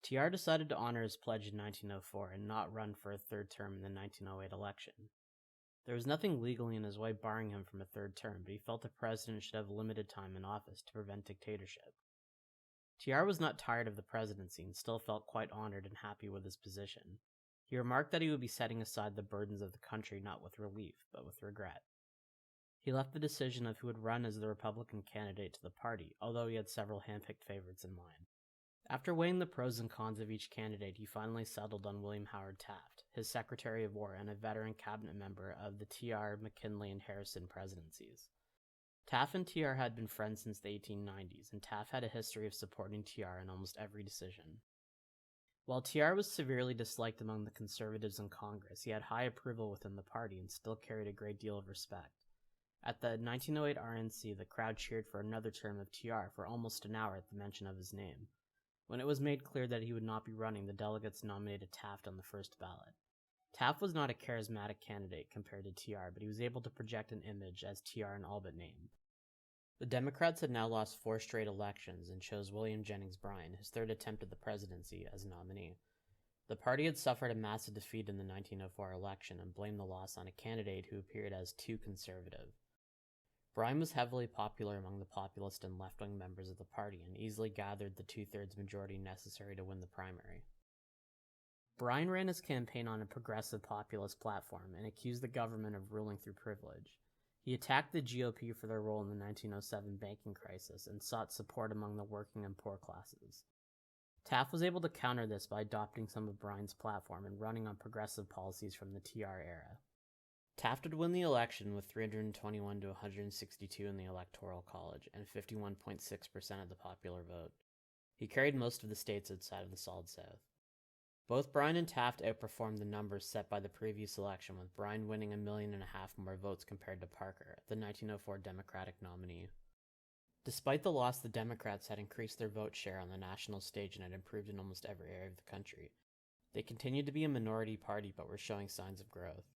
TR decided to honor his pledge in 1904 and not run for a third term in the 1908 election. There was nothing legally in his way barring him from a third term, but he felt the president should have limited time in office to prevent dictatorship. TR was not tired of the presidency and still felt quite honored and happy with his position. He remarked that he would be setting aside the burdens of the country not with relief, but with regret. He left the decision of who would run as the Republican candidate to the party, although he had several hand-picked favorites in mind. After weighing the pros and cons of each candidate, he finally settled on William Howard Taft, his Secretary of War and a veteran cabinet member of the TR, McKinley, and Harrison presidencies. Taft and TR had been friends since the 1890s, and Taft had a history of supporting TR in almost every decision. While TR was severely disliked among the conservatives in Congress, he had high approval within the party and still carried a great deal of respect. At the 1908 RNC, the crowd cheered for another term of TR for almost an hour at the mention of his name. When it was made clear that he would not be running, the delegates nominated Taft on the first ballot. Taft was not a charismatic candidate compared to TR, but he was able to project an image as TR in all but name. The Democrats had now lost 4 straight elections and chose William Jennings Bryan, his third attempt at the presidency, as nominee. The party had suffered a massive defeat in the 1904 election and blamed the loss on a candidate who appeared as too conservative. Bryan was heavily popular among the populist and left-wing members of the party and easily gathered the 2/3 majority necessary to win the primary. Bryan ran his campaign on a progressive populist platform and accused the government of ruling through privilege. He attacked the GOP for their role in the 1907 banking crisis and sought support among the working and poor classes. Taft was able to counter this by adopting some of Bryan's platform and running on progressive policies from the TR era. Taft would win the election with 321 to 162 in the Electoral College and 51.6% of the popular vote. He carried most of the states outside of the Solid South. Both Bryan and Taft outperformed the numbers set by the previous election, with Bryan winning 1.5 million more votes compared to Parker, the 1904 Democratic nominee. Despite the loss, the Democrats had increased their vote share on the national stage and had improved in almost every area of the country. They continued to be a minority party but were showing signs of growth.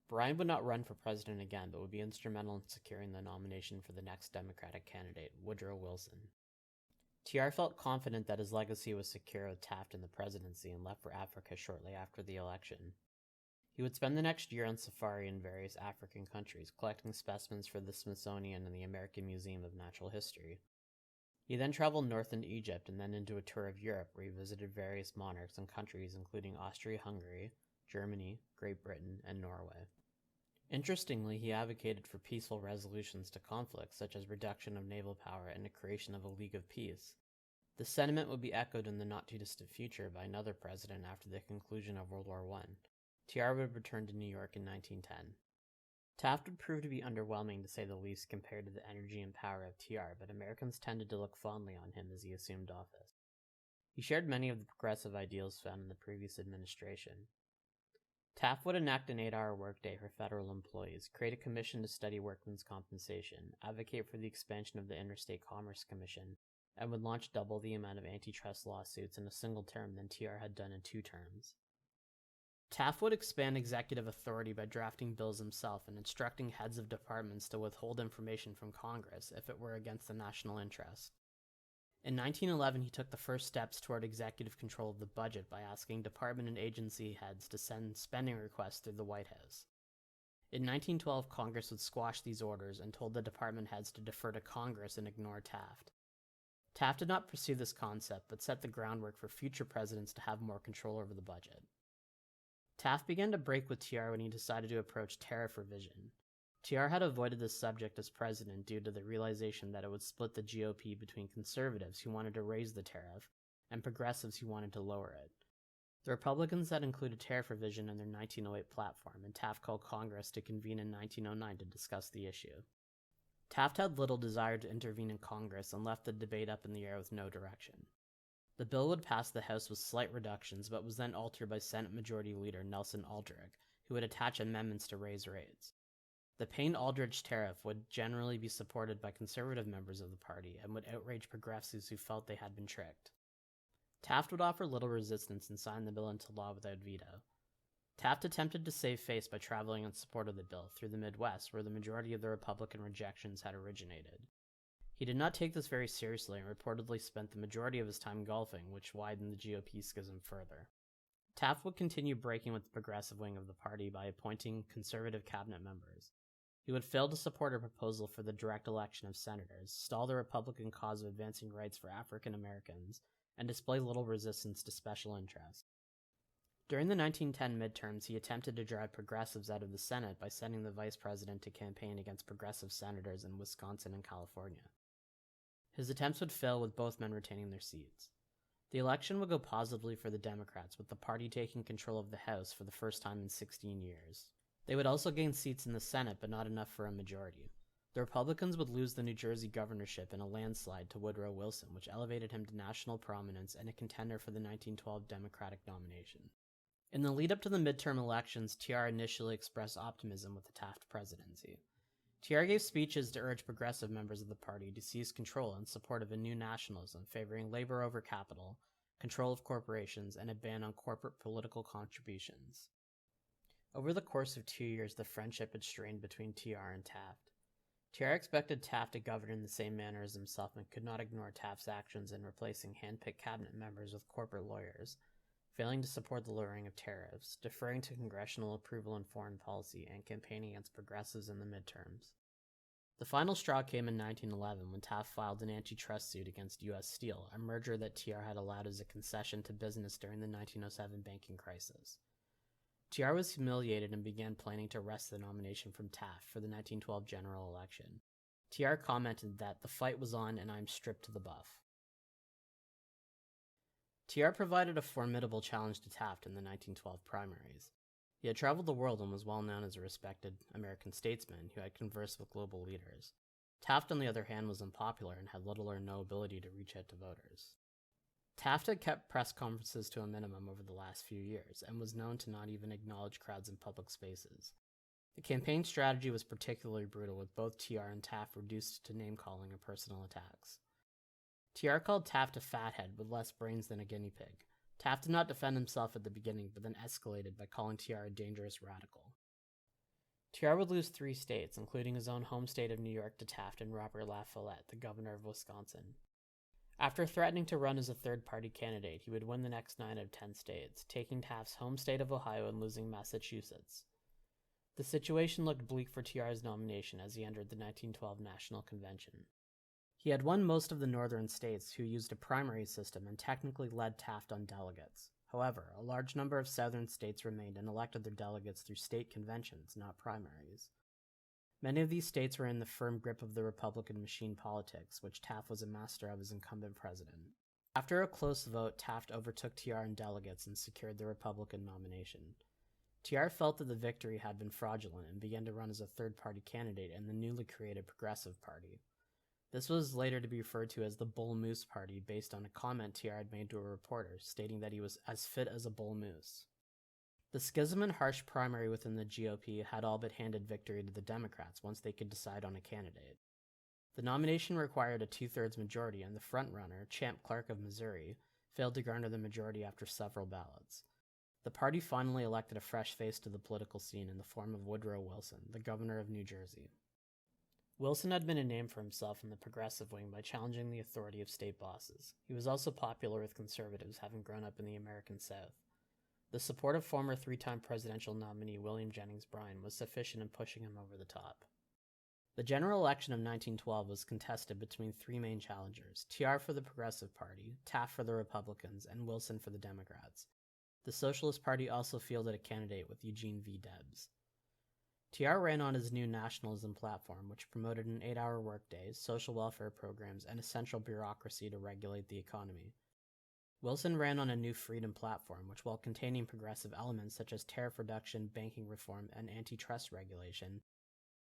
Bryan would not run for president again, but would be instrumental in securing the nomination for the next Democratic candidate, Woodrow Wilson. TR felt confident that his legacy was secure with Taft in the presidency and left for Africa shortly after the election. He would spend the next year on safari in various African countries, collecting specimens for the Smithsonian and the American Museum of Natural History. He then traveled north into Egypt and then into a tour of Europe where he visited various monarchs and countries including Austria-Hungary, Germany, Great Britain, and Norway. Interestingly, he advocated for peaceful resolutions to conflicts, such as reduction of naval power and the creation of a League of Peace. This sentiment would be echoed in the not-too-distant future by another president after the conclusion of World War I. TR would return to New York in 1910. Taft would prove to be underwhelming to say the least compared to the energy and power of TR, but Americans tended to look fondly on him as he assumed office. He shared many of the progressive ideals found in the previous administration. Taft would enact an 8-hour workday for federal employees, create a commission to study workmen's compensation, advocate for the expansion of the Interstate Commerce Commission, and would launch double the amount of antitrust lawsuits in a single term than TR had done in 2 terms. Taft would expand executive authority by drafting bills himself and instructing heads of departments to withhold information from Congress if it were against the national interest. In 1911, he took the first steps toward executive control of the budget by asking department and agency heads to send spending requests through the White House. In 1912, Congress would squash these orders and told the department heads to defer to Congress and ignore Taft. Taft did not pursue this concept, but set the groundwork for future presidents to have more control over the budget. Taft began to break with TR when he decided to approach tariff revision. TR had avoided this subject as president due to the realization that it would split the GOP between conservatives who wanted to raise the tariff and progressives who wanted to lower it. The Republicans had included tariff revision in their 1908 platform, and Taft called Congress to convene in 1909 to discuss the issue. Taft had little desire to intervene in Congress and left the debate up in the air with no direction. The bill would pass the House with slight reductions, but was then altered by Senate Majority Leader Nelson Aldrich, who would attach amendments to raise rates. The Payne-Aldrich tariff would generally be supported by conservative members of the party and would outrage progressives who felt they had been tricked. Taft would offer little resistance and sign the bill into law without veto. Taft attempted to save face by traveling in support of the bill through the Midwest, where the majority of the Republican rejections had originated. He did not take this very seriously and reportedly spent the majority of his time golfing, which widened the GOP schism further. Taft would continue breaking with the progressive wing of the party by appointing conservative cabinet members. He would fail to support a proposal for the direct election of senators, stall the Republican cause of advancing rights for African Americans, and display little resistance to special interests. During the 1910 midterms, he attempted to drive progressives out of the Senate by sending the vice president to campaign against progressive senators in Wisconsin and California. His attempts would fail, with both men retaining their seats. The election would go positively for the Democrats, with the party taking control of the House for the first time in 16 years. They would also gain seats in the Senate, but not enough for a majority. The Republicans would lose the New Jersey governorship in a landslide to Woodrow Wilson, which elevated him to national prominence and a contender for the 1912 Democratic nomination. In the lead-up to the midterm elections, TR initially expressed optimism with the Taft presidency. TR gave speeches to urge progressive members of the party to seize control in support of a new nationalism favoring labor over capital, control of corporations, and a ban on corporate political contributions. Over the course of 2 years, the friendship had strained between TR and Taft. TR expected Taft to govern in the same manner as himself and could not ignore Taft's actions in replacing hand-picked cabinet members with corporate lawyers, failing to support the lowering of tariffs, deferring to congressional approval in foreign policy, and campaigning against progressives in the midterms. The final straw came in 1911 when Taft filed an antitrust suit against U.S. Steel, a merger that TR had allowed as a concession to business during the 1907 banking crisis. TR was humiliated and began planning to wrest the nomination from Taft for the 1912 general election. TR commented that the fight was on and I'm stripped to the buff. TR provided a formidable challenge to Taft in the 1912 primaries. He had traveled the world and was well known as a respected American statesman who had conversed with global leaders. Taft, on the other hand, was unpopular and had little or no ability to reach out to voters. Taft had kept press conferences to a minimum over the last few years and was known to not even acknowledge crowds in public spaces. The campaign strategy was particularly brutal, with both TR and Taft reduced to name-calling and personal attacks. TR called Taft a fathead with less brains than a guinea pig. Taft did not defend himself at the beginning, but then escalated by calling TR a dangerous radical. TR would lose 3 states, including his own home state of New York, to Taft and Robert La Follette, the governor of Wisconsin. After threatening to run as a third-party candidate, he would win the next 9 out of 10 states, taking Taft's home state of Ohio and losing Massachusetts. The situation looked bleak for TR's nomination as he entered the 1912 National Convention. He had won most of the northern states, who used a primary system and technically led Taft on delegates. However, a large number of southern states remained and elected their delegates through state conventions, not primaries. Many of these states were in the firm grip of the Republican machine politics, which Taft was a master of as incumbent president. After a close vote, Taft overtook TR in delegates and secured the Republican nomination. TR felt that the victory had been fraudulent and began to run as a third-party candidate in the newly created Progressive Party. This was later to be referred to as the Bull Moose Party, based on a comment TR had made to a reporter, stating that he was as fit as a bull moose. The schism and harsh primary within the GOP had all but handed victory to the Democrats once they could decide on a candidate. The nomination required a 2/3 majority, and the frontrunner, Champ Clark of Missouri, failed to garner the majority after several ballots. The party finally elected a fresh face to the political scene in the form of Woodrow Wilson, the governor of New Jersey. Wilson had made a name for himself in the progressive wing by challenging the authority of state bosses. He was also popular with conservatives, having grown up in the American South. The support of former 3-time presidential nominee William Jennings Bryan was sufficient in pushing him over the top. The general election of 1912 was contested between 3 main challengers: TR for the Progressive Party, Taft for the Republicans, and Wilson for the Democrats. The Socialist Party also fielded a candidate with Eugene V. Debs. TR ran on his new nationalism platform, which promoted an 8-hour workday, social welfare programs, and a central bureaucracy to regulate the economy. Wilson ran on a new freedom platform, which, while containing progressive elements such as tariff reduction, banking reform, and antitrust regulation,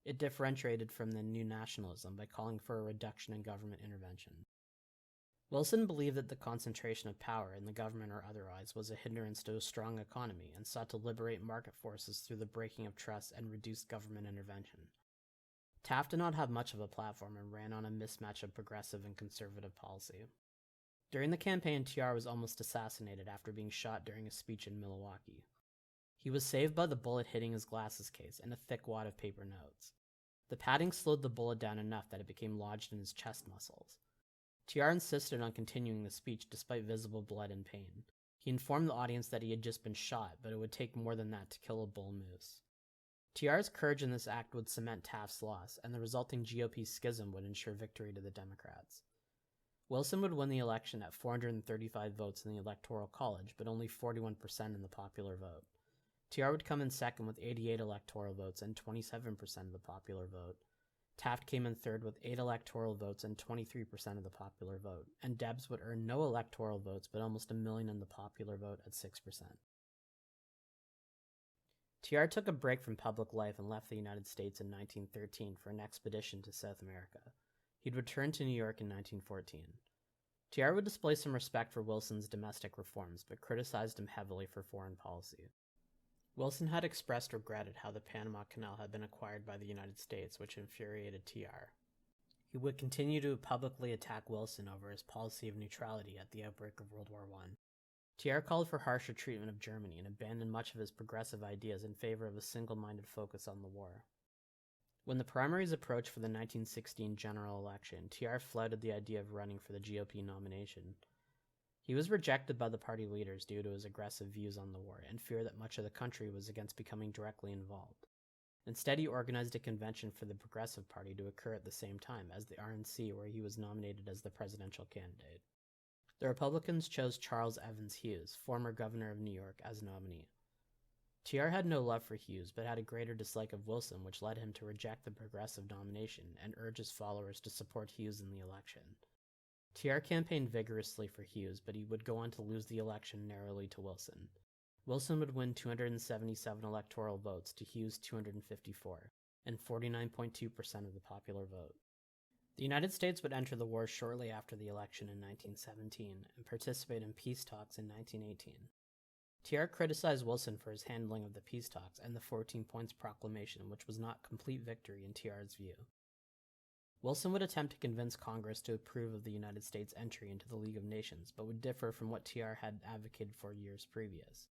it differentiated from the new nationalism by calling for a reduction in government intervention. Wilson believed that the concentration of power in the government or otherwise was a hindrance to a strong economy and sought to liberate market forces through the breaking of trust and reduced government intervention. Taft did not have much of a platform and ran on a mismatch of progressive and conservative policy. During the campaign, TR was almost assassinated after being shot during a speech in Milwaukee. He was saved by the bullet hitting his glasses case and a thick wad of paper notes. The padding slowed the bullet down enough that it became lodged in his chest muscles. TR insisted on continuing the speech despite visible blood and pain. He informed the audience that he had just been shot, but it would take more than that to kill a bull moose. TR's courage in this act would cement Taft's loss, and the resulting GOP schism would ensure victory to the Democrats. Wilson would win the election at 435 votes in the Electoral College, but only 41% in the popular vote. TR would come in second with 88 electoral votes and 27% of the popular vote. Taft came in third with 8 electoral votes and 23% of the popular vote, and Debs would earn no electoral votes but almost 1 million in the popular vote at 6%. TR took a break from public life and left the United States in 1913 for an expedition to South America. He'd return to New York in 1914. TR would display some respect for Wilson's domestic reforms, but criticized him heavily for foreign policy. Wilson had expressed regret at how the Panama Canal had been acquired by the United States, which infuriated TR. He would continue to publicly attack Wilson over his policy of neutrality at the outbreak of World War I. TR called for harsher treatment of Germany and abandoned much of his progressive ideas in favor of a single-minded focus on the war. When the primaries approached for the 1916 general election, TR flouted the idea of running for the GOP nomination. He was rejected by the party leaders due to his aggressive views on the war and fear that much of the country was against becoming directly involved. Instead, he organized a convention for the Progressive Party to occur at the same time as the RNC, where he was nominated as the presidential candidate. The Republicans chose Charles Evans Hughes, former governor of New York, as nominee. TR had no love for Hughes, but had a greater dislike of Wilson, which led him to reject the progressive nomination and urge his followers to support Hughes in the election. TR campaigned vigorously for Hughes, but he would go on to lose the election narrowly to Wilson. Wilson would win 277 electoral votes to Hughes' 254, and 49.2% of the popular vote. The United States would enter the war shortly after the election in 1917 and participate in peace talks in 1918. TR criticized Wilson for his handling of the peace talks and the 14 Points Proclamation, which was not complete victory in TR's view. Wilson would attempt to convince Congress to approve of the United States' entry into the League of Nations, but would differ from what TR had advocated for years previous.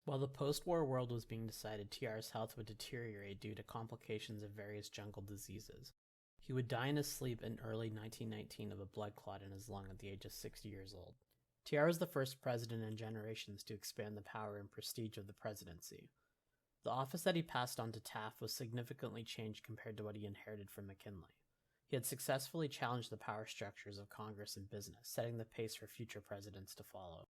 While the post-war world was being decided, TR's health would deteriorate due to complications of various jungle diseases. He would die in his sleep in early 1919 of a blood clot in his lung at the age of 60 years old. TR was the first president in generations to expand the power and prestige of the presidency. The office that he passed on to Taft was significantly changed compared to what he inherited from McKinley. He had successfully challenged the power structures of Congress and business, setting the pace for future presidents to follow.